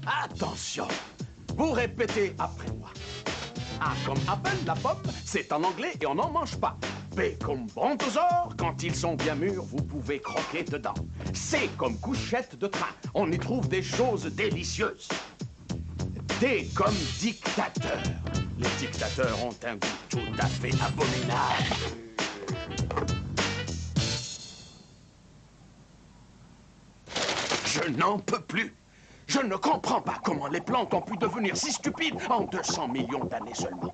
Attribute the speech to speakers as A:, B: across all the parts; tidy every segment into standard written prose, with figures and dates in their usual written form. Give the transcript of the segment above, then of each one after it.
A: Attention, vous répétez après moi. A comme apple, la pomme, c'est en anglais et on n'en mange pas. B comme brontosaure, quand ils sont bien mûrs, vous pouvez croquer dedans. C comme couchette de train, on y trouve des choses délicieuses. D comme dictateur. Les dictateurs ont un goût tout à fait abominable. Je n'en peux plus. Je ne comprends pas comment les plantes ont pu devenir si stupides en 200 millions d'années seulement.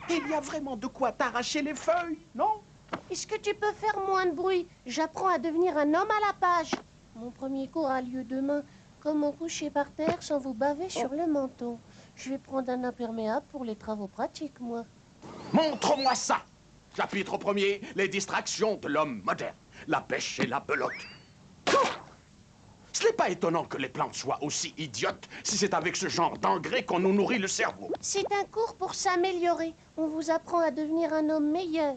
A: Il y a vraiment de quoi t'arracher les feuilles, non?
B: Est-ce que tu peux faire moins de bruit? J'apprends à devenir un homme à la page. Mon premier cours a lieu demain. Comment coucher par terre sans vous baver sur le menton? Je vais prendre un imperméable pour les travaux pratiques, moi.
A: Montre-moi ça! Chapitre 1er, les distractions de l'homme moderne. La pêche et la belote. Ce n'est pas étonnant que les plantes soient aussi idiotes si c'est avec ce genre d'engrais qu'on nous nourrit le cerveau.
B: C'est un cours pour s'améliorer. On vous apprend à devenir un homme meilleur.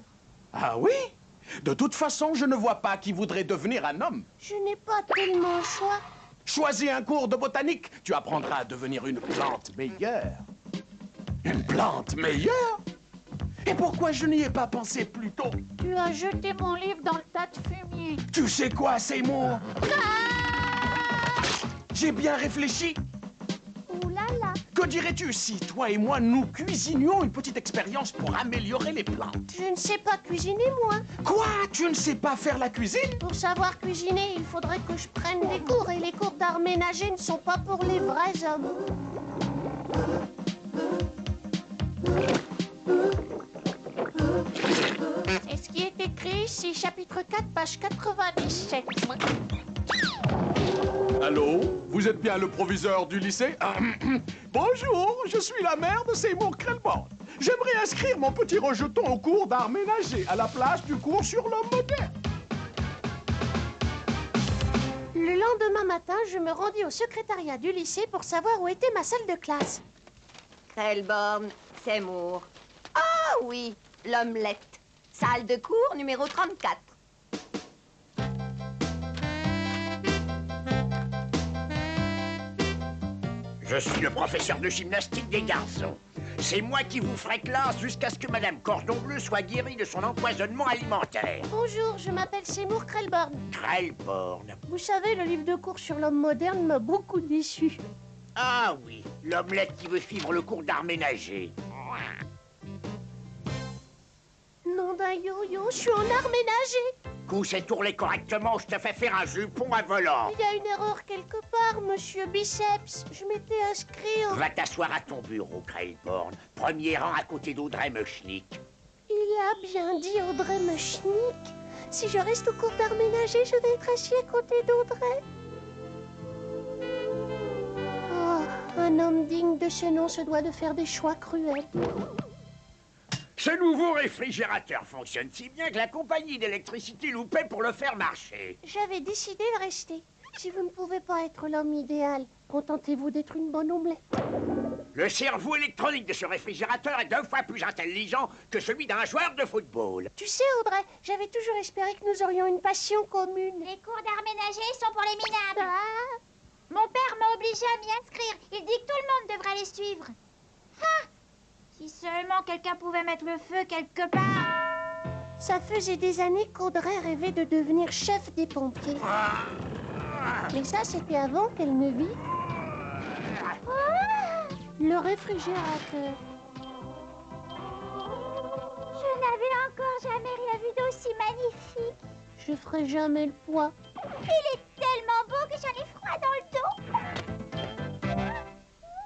A: Ah oui? De toute façon, je ne vois pas qui voudrait devenir un homme.
B: Je n'ai pas tellement le choix.
A: Choisis un cours de botanique, tu apprendras à devenir une plante meilleure. Une plante meilleure? Et pourquoi je n'y ai pas pensé plus tôt?
B: Tu as jeté mon livre dans le tas de fumier.
A: Tu sais quoi, Seymour? J'ai bien réfléchi.
B: Ouh là là.
A: Que dirais-tu si toi et moi, nous cuisinions une petite expérience pour améliorer les plantes?
B: Je ne sais pas cuisiner, moi.
A: Quoi? Tu ne sais pas faire la cuisine?
B: Pour savoir cuisiner, il faudrait que je prenne des cours. Et les cours d'art ménager ne sont pas pour les vrais hommes. Et ce qui est écrit, c'est chapitre 4, page 97.
A: Allô? Vous êtes bien le proviseur du lycée? Bonjour, je suis la mère de Seymour Krelborn. J'aimerais inscrire mon petit rejeton au cours d'art ménager à la place du cours sur l'homme moderne.
B: Le lendemain matin, je me rendis au secrétariat du lycée pour savoir où était ma salle de classe.
C: Krelborn, Seymour. Ah oui, l'omelette. Salle de cours numéro 34.
D: Je suis le professeur de gymnastique des garçons. C'est moi qui vous ferai classe jusqu'à ce que Madame Cordon Bleu soit guérie de son empoisonnement alimentaire.
B: Bonjour, je m'appelle Seymour Krelborn.
D: Krelborn.
B: Vous savez, le livre de cours sur l'homme moderne m'a beaucoup déçu.
D: Ah oui, l'omelette qui veut suivre le cours d'art ménager.
B: Nom d'un yo-yo, je suis en art ménager.
D: Couche et tourne correctement, je te fais faire un jupon à volant.
B: Il y a une erreur quelque part, monsieur Biceps. Je m'étais inscrit au...
D: Va t'asseoir à ton bureau, Krelborn. Premier rang à côté d'Audrey Mechnik.
B: Il a bien dit Audrey Mechnik. Si je reste au cours d'art ménager, je vais être assis à côté d'Audrey. Oh, un homme digne de ce nom se doit de faire des choix cruels.
D: Ce nouveau réfrigérateur fonctionne si bien que la compagnie d'électricité nous paie pour le faire marcher.
B: J'avais décidé de rester. Si vous ne pouvez pas être l'homme idéal, contentez-vous d'être une bonne omelette.
D: Le cerveau électronique de ce réfrigérateur est 2 fois plus intelligent que celui d'un joueur de football.
B: Tu sais, Audrey, j'avais toujours espéré que nous aurions une passion commune.
E: Les cours d'art ménager sont pour les minables.
B: Ah,
E: Mon père m'a obligé à m'y inscrire. Il dit que tout le monde devrait les suivre. Ah! Si seulement quelqu'un pouvait mettre le feu quelque part.
B: ça faisait des années qu'Audrey rêvait de devenir chef des pompiers. Mais ça, c'était avant qu'elle ne vit le réfrigérateur.
E: Je n'avais encore jamais rien vu d'aussi magnifique.
B: Je ferai jamais le poids.
E: Il est tellement beau que j'en ai froid dans le dos.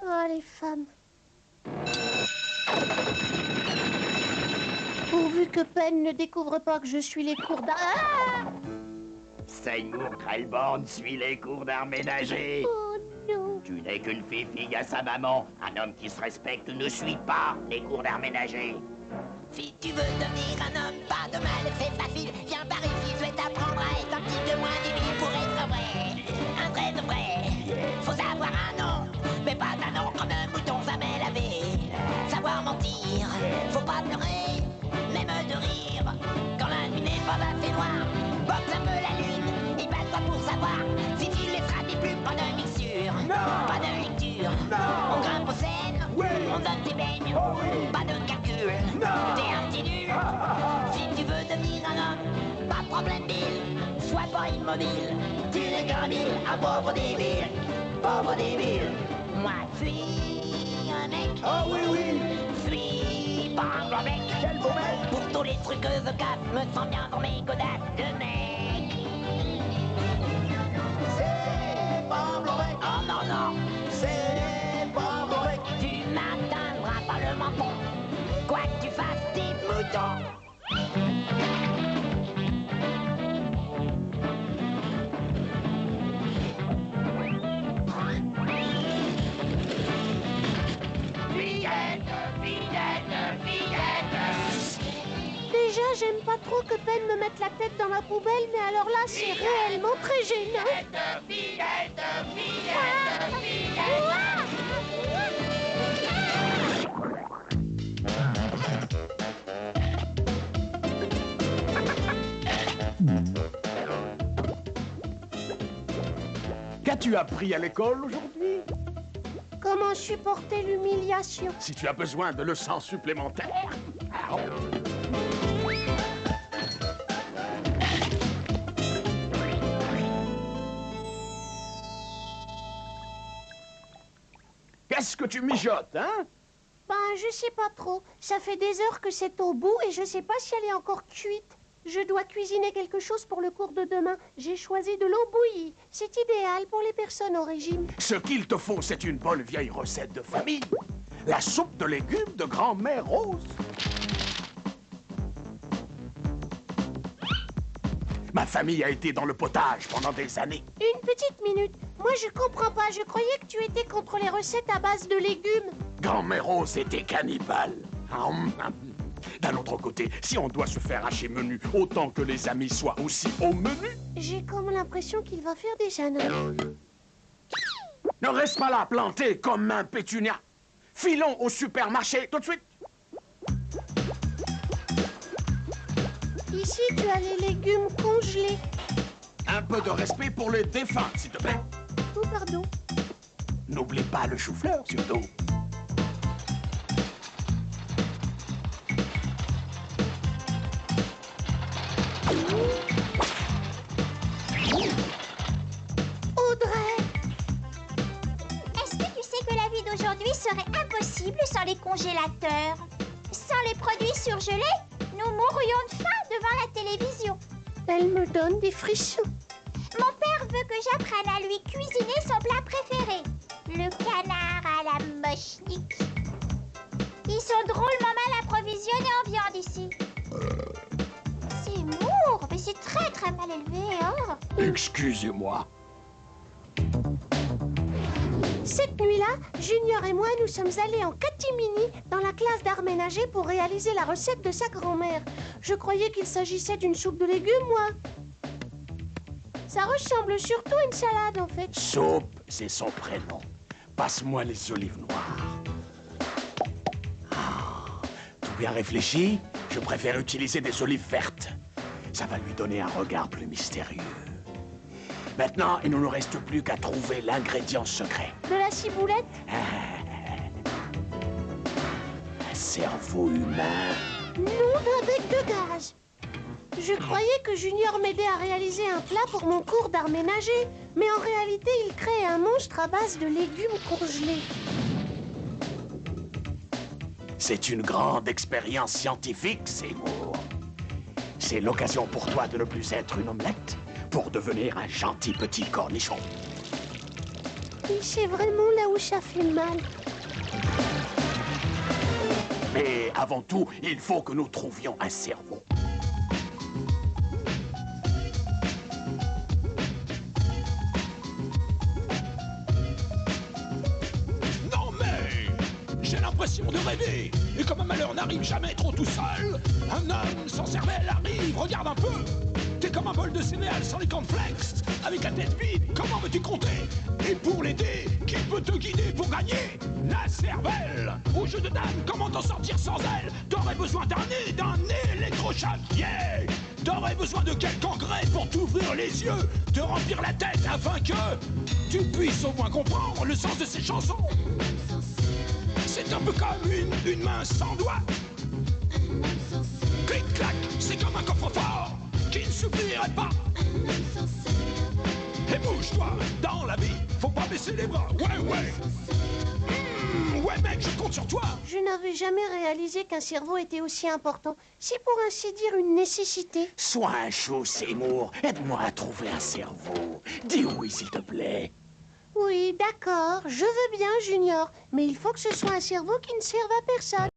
B: Oh, les femmes. Pourvu que Pen ne découvre pas que je suis les cours d'art. Ah!
D: Seymour Krelborn suit les cours d'art ménager.
B: Oh non.
D: Tu n'es qu'une fille à sa maman. Un homme qui se respecte ne suit pas les cours d'art ménager.
F: Si tu veux devenir un homme, pas de mal, c'est facile. Viens par ici, je vais t'apprendre à être un petit peu moins débile pour être vrai. Un vrai de vrai. Faut savoir un nom, mais pas un nom comme un mouton jamais lavé. Savoir mentir, faut pas pleurer, même de rire. Quand la nuit n'est pas assez noire, boxe un peu la lune et bats-toi pour savoir si tu laisseras des plumes, pas de mixture. Pas de lecture, donne tes beignes. Pas de calcul, t'es un petit nul. Si tu veux devenir un homme, pas de problème, Bill. Sois pas immobile, tu n'es qu'un Bill, un pauvre débile. Pauvre débile. Moi, je suis un mec.
D: Oh oui, oui.
F: Je suis pas un gros mec.
D: Quel beau mec.
F: Pour tous les trucs que je capte, me sens bien dans mes godasses de mec.
D: C'est pas mauvais.
F: Oh non, non,
D: C'est pas mauvais.
F: tu m'atteindras pas le menton. Quoi que tu fasses, tes moutons.
B: Déjà, j'aime pas trop que Ben me mette la tête dans la poubelle, mais alors là, c'est réellement très gênant.
A: Qu'as-tu appris à l'école aujourd'hui?
B: Comment supporter l'humiliation?
A: Si tu as besoin de leçons supplémentaires... Qu'est-ce que tu mijotes, hein?
B: Ben, je sais pas trop. Ça fait des heures que c'est au bout et je sais pas si elle est encore cuite. Je dois cuisiner quelque chose pour le cours de demain. J'ai choisi de l'eau bouillie. C'est idéal pour les personnes au régime.
A: Ce qu'il te faut, c'est une bonne vieille recette de famille. La soupe de légumes de grand-mère Rose. Ma famille a été dans le potage pendant des années.
B: Une petite minute. Moi, je comprends pas. Je croyais que tu étais contre les recettes à base de légumes.
A: Grand-mère Rose était cannibale. D'un autre côté, si on doit se faire hacher menu, autant que les amis soient aussi au menu.
B: J'ai comme l'impression qu'il va faire des âneries.
A: Ne reste pas là, planté comme un pétunia. Filons au supermarché tout de suite.
B: Ici, tu as les légumes congelés.
A: Un peu de respect pour les défunts, s'il te plaît.
B: Oh, pardon.
A: N'oublie pas le chou-fleur, surtout.
B: Audrey!
E: Est-ce que tu sais que la vie d'aujourd'hui serait impossible sans les congélateurs? Sans les produits surgelés, nous mourrions de faim devant la télévision.
B: Elle me donne des frissons.
E: Mon père veut que j'apprenne à lui cuisiner son plat préféré, le canard à la mochnique. Ils sont drôlement mal approvisionnés en viande ici. C'est lourd, mais c'est très très mal élevé, hein.
A: Excusez-moi.
B: Cette nuit-là, Junior et moi, nous sommes allés en catimini dans la classe d'art ménager pour réaliser la recette de sa grand-mère. Je croyais qu'il s'agissait d'une soupe de légumes, moi. Ça ressemble surtout à une salade, en fait.
A: Soupe, c'est son prénom. Passe-moi les olives noires. Tout bien réfléchi? Je préfère utiliser des olives vertes. Ça va lui donner un regard plus mystérieux. Maintenant, il ne nous reste plus qu'à trouver l'ingrédient secret.
B: De la ciboulette?
A: Un cerveau humain.
B: Non, d'un bec de gaz. Je croyais que Junior m'aidait à réaliser un plat pour mon cours d'art ménager, mais en réalité, il crée un monstre à base de légumes congelés.
A: C'est une grande expérience scientifique, Seymour. C'est l'occasion pour toi de ne plus être une omelette, pour devenir un gentil petit cornichon.
B: Et c'est vraiment là où ça fait mal.
A: Mais avant tout, il faut que nous trouvions un cerveau.
G: Non mais j'ai l'impression de rêver. Et comme un malheur n'arrive jamais trop tout seul, un homme sans cervelle arrive, regarde un peu. T'es comme un bol de céréales sans les cornflakes. Avec la tête vide, comment veux-tu compter? Et pour l'aider, qui peut te guider pour gagner? La cervelle. Au jeu de dames, comment t'en sortir sans elle? T'aurais besoin d'un nez électrochoc, yeah. T'aurais besoin de quelques engrais pour t'ouvrir les yeux, te remplir la tête afin que tu puisses au moins comprendre le sens de ces chansons. C'est C'est un peu comme une main sans doigt. Clic-clac, c'est comme un coffre-fort qui ne s'oublierait pas. Et bouge-toi, dans la vie, faut pas baisser les bras. Ouais. Ouais mec, je compte sur toi.
B: Je n'avais jamais réalisé qu'un cerveau était aussi important. C'est pour ainsi dire une nécessité.
A: Sois un chou, Seymour. Aide-moi à trouver un cerveau. Dis oui, s'il te plaît.
B: Oui, d'accord, je veux bien, Junior. Mais il faut que ce soit un cerveau qui ne serve à personne.